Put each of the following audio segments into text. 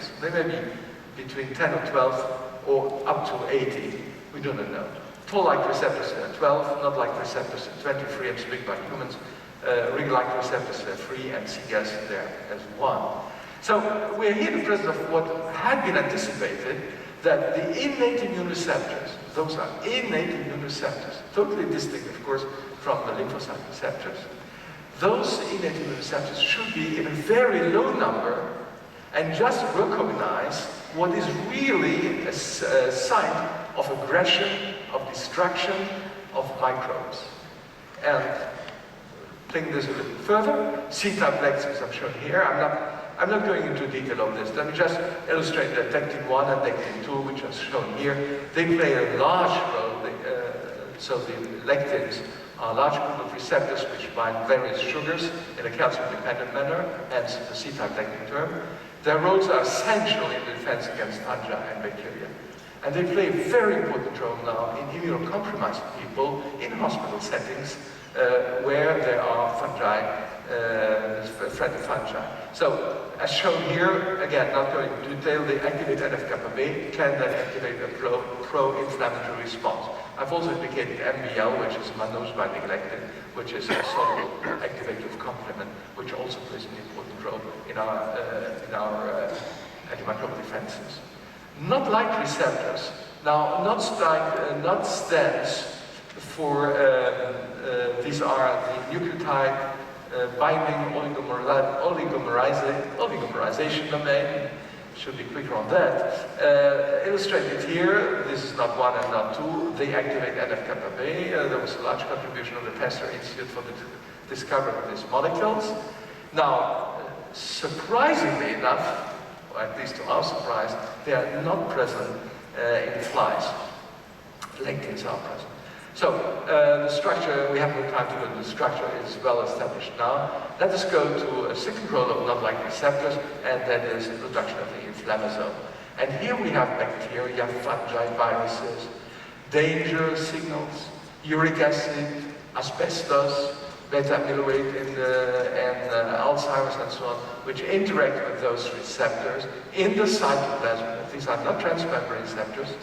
lectins. They may be between 10 or 12 or up to 80. We do not know. Toll-like receptors are 12, not-like receptors are 23, I'm speaking about humans. Ring-like receptors are 3, and C-gas there as 1. So we're here in the presence of what had been anticipated, that the innate immune receptors, those are innate immune receptors, totally distinct, of course, from the lymphocyte receptors. Those innate immune receptors should be in a very low number and just recognize what is really a sign of aggression, of destruction of microbes. And taking this a little further, C-type lectins I'm showing here. I'm not going into detail of this. Let me just illustrate that lectin-1 and lectin-2, which are shown here, they play a large role. So the lectins are a large group of receptors which bind various sugars in a calcium-dependent manner, hence the C-type lectin term. Their roles are essential in the defense against fungi and bacteria. And they play a very important role now in immunocompromised people in hospital settings where there are fungi, threat of fungi. So, as shown here, again, not going into detail, they activate NF-kappa B, can then activate a pro-inflammatory response. I've also indicated MBL, which is mannose-binding lectin, which is a soluble activative complement, which also plays an important role in our antimicrobial defenses. Not like receptors. Now, not stands for, these are the nucleotide binding oligomerization domain. Should be quicker on that. Illustrated here, this is not 1 and not 2, they activate NF-kappa B. There was a large contribution of the Pasteur Institute for the discovery of these molecules. Now, surprisingly enough, or at least to our surprise, they are not present in flies. Lectins are present. So, the structure, we have no time to go into the structure, it's well established now. Let us go to a second role of not-like receptors, and that is the production of the inflammasome. And here we have bacteria, fungi, viruses, danger signals, uric acid, asbestos, beta-amyloid and Alzheimer's and so on, which interact with those receptors in the cytoplasm. These are not transmembrane receptors.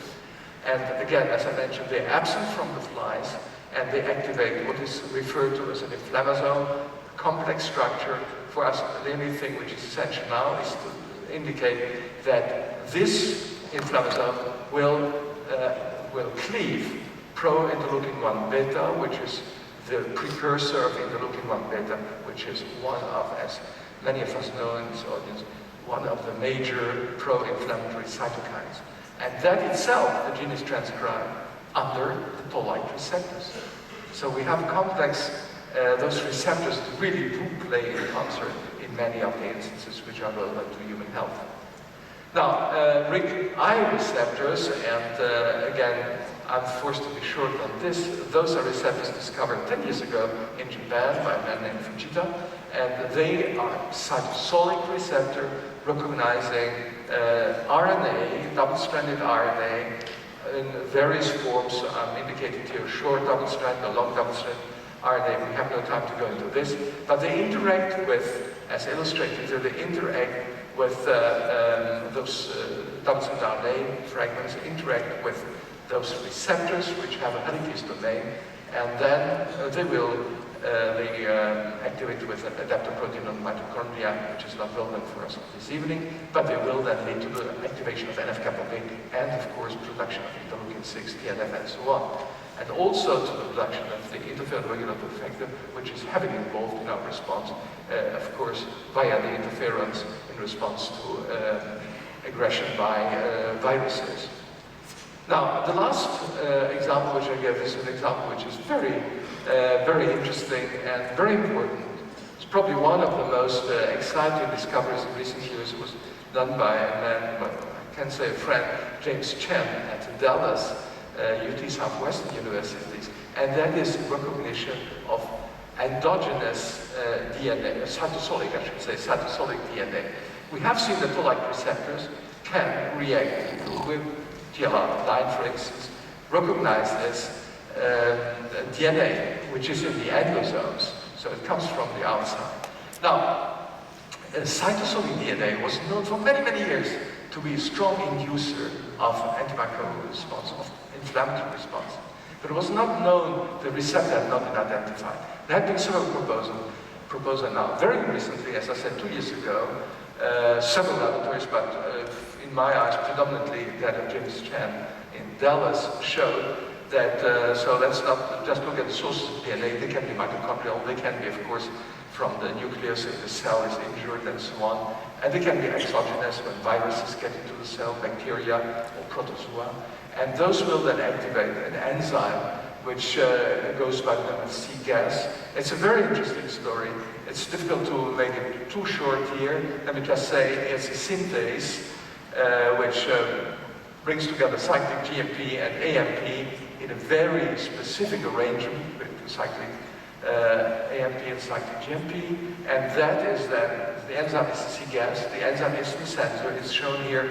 And again, as I mentioned, they're absent from the flies, and they activate what is referred to as an inflammasome, complex structure. For us, the only thing which is essential now is to indicate that this inflammasome will cleave pro-interleukin-1 beta, which is the precursor of interleukin-1 beta, which is one of, as many of us know in this audience, one of the major pro-inflammatory cytokines. And that itself, the gene is transcribed under the toll-like receptors. So we have complex, those receptors really do play in concert in many of the instances which are relevant to human health. Now, RIG-I receptors, and again, I'm forced to be short on this. Those are receptors discovered 10 years ago in Japan by a man named Fujita, and they are cytosolic receptor recognizing RNA, double-stranded RNA in various forms. I'm indicating here short double-strand, a long double-strand RNA. We have no time to go into this, but they interact with, as illustrated here, they interact with those double-strand RNA fragments, interact with those receptors which have a helicase domain, and then they will activate with an adaptor protein on mitochondria, which is not relevant for us this evening, but they will then lead to the activation of NF-kappa B and, of course, production of interleukin-6, TNF, and so on. And also to the production of the interferon regulatory factor, which is heavily involved in our response, of course, via the interferons in response to aggression by viruses. Now, the last example which I gave is an example which is very, very interesting and very important. It's probably one of the most exciting discoveries in recent years. It was done by a man, well, I can say a friend, James Chen, at Dallas, UT Southwestern Universities, and that is recognition of endogenous DNA, cytosolic, I should say, cytosolic DNA. We have seen that toll-like receptors can react with GLR9, for instance, recognize this DNA, which is in the endosomes, so it comes from the outside. Now, cytosolic DNA was known for many, many years to be a strong inducer of antimicrobial response, of inflammatory response. But it was not known, the receptor had not been identified. There had been several proposals now. Very recently, as I said 2 years ago, several laboratories, but in my eyes, predominantly that of James Chen in Dallas, showed that, so let's not just look at the sources of DNA, they can be mitochondrial, they can be, of course, from the nucleus if the cell is injured and so on, and they can be exogenous when viruses get into the cell, bacteria or protozoa, and those will then activate an enzyme which goes by the name of C-gas. It's a very interesting story. It's difficult to make it too short here. Let me just say it's a synthase which brings together cyclic GMP and AMP in a very specific arrangement with cyclic AMP and cyclic GMP, and that is then, the enzyme is C-gas, the enzyme is the sensor, it's shown here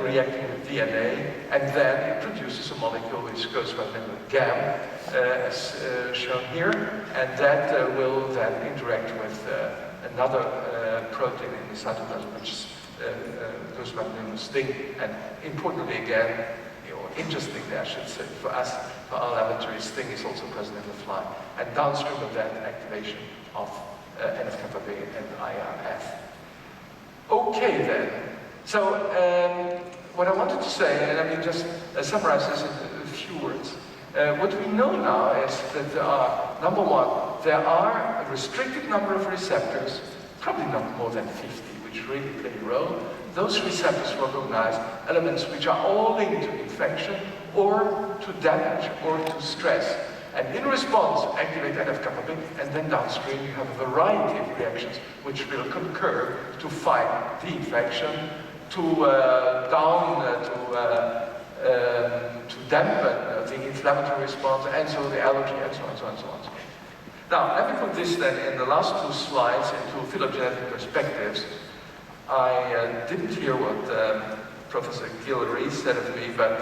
reacting with DNA, and then it produces a molecule which goes by the name of GAM, as shown here, and that will then interact with another protein in the cytoplasm, which goes by the name of STING, and importantly again, or interestingly I should say, for us, for our laboratory, STING is also present in the fly, and downstream of that, activation of NF-kappa B and IRF. Okay then, so what I wanted to say, and let me just summarize this in a few words. What we know now is that there are, number one, there are a restricted number of receptors, probably not more than 50, which really play a role. Those receptors recognize elements which are all linked to infection or to damage or to stress. And in response, activate NF-kappa B, and then downstream you have a variety of reactions which will concur to fight the infection, to dampen the inflammatory response, and so the allergy, and so on, so on, so on. Now, let me put this then in the last two slides into phylogenetic perspectives. I didn't hear what Professor Guillory said of me, but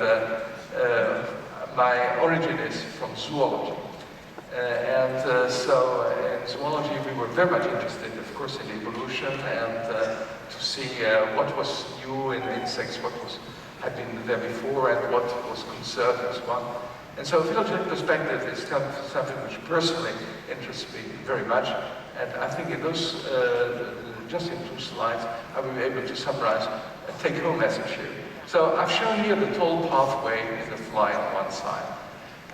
my origin is from zoology. So in zoology we were very much interested, of course, in evolution and to see what was new in insects, what had been there before and what was conserved and so on. And so phylogenetic perspective is something which personally interests me very much. And I think in those, just in 2 slides, I will be able to summarize a take-home message here. So I've shown here the toll pathway in the fly on one side.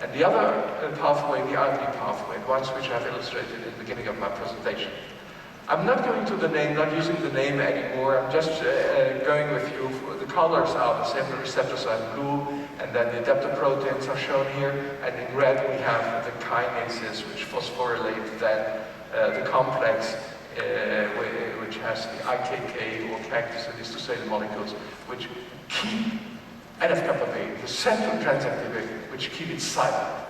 And the other pathway, the RB pathway, the ones which I've illustrated in the beginning of my presentation. I'm not going to the name, not using the name anymore. I'm just going with you. The colors are the same, the receptors are in blue, and then the adaptor proteins are shown here. And in red we have the kinases which phosphorylate then the complex which has the IKK or cactus, that is to say the molecules which keep NF-kappa B, the central transactivity, which keep it silent.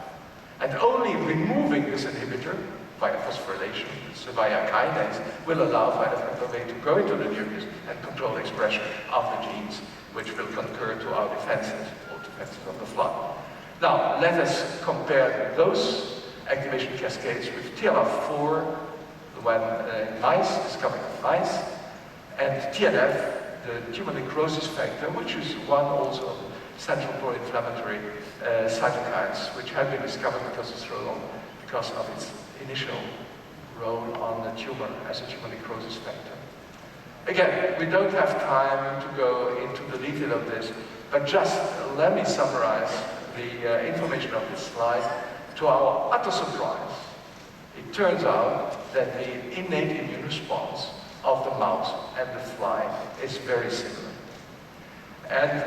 And only removing this inhibitor via phosphorylation, so via kinase, will allow for NF-kappa B to go into the nucleus and control the expression of the genes, which will concur to our defenses, or defenses of the fly. Now, let us compare those activation cascades with TLR4, the one in mice, discovered in mice, and TNF, the tumor necrosis factor, which is one also of the central pro-inflammatory cytokines, which have been discovered because of its initial role on the tumor as a tumor necrosis factor. Again, we don't have time to go into the detail of this, but just let me summarize the information of this slide. To our utter surprise, it turns out that the innate immune response of the mouse and the fly is very similar. And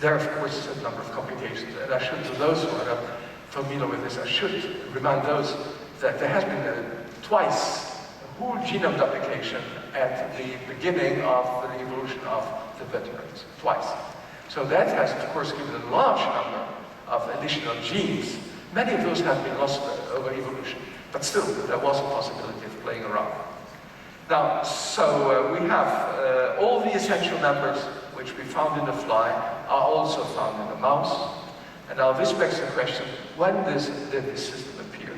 there are, of course, a certain number of complications, and I should, to those who are not familiar with this, I should remind those that there has been twice a whole genome duplication at the beginning of the evolution of the vertebrates, twice. So that has, of course, given a large number of additional genes. Many of those have been lost over evolution, but still, there was a possibility of playing around. Now, so we have all the essential members which we found in the fly are also found in the mouse. And now this begs the question, when did this system appear?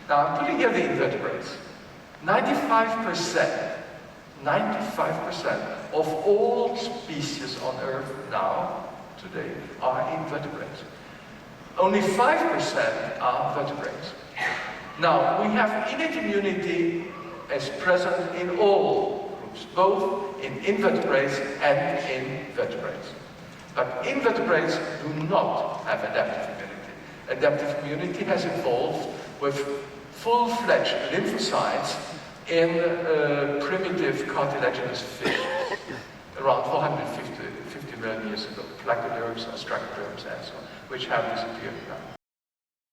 Now, I'm putting here the invertebrates. 95% 95% of all species on Earth now, today, are invertebrates. Only 5% are vertebrates. Now, we have innate immunity as present in all groups, both in invertebrates and in vertebrates. But invertebrates do not have adaptive immunity. Adaptive immunity has evolved with full-fledged lymphocytes in primitive cartilaginous fish around 450 million years ago, placoderms, ostracoderms, and so on, which have disappeared now.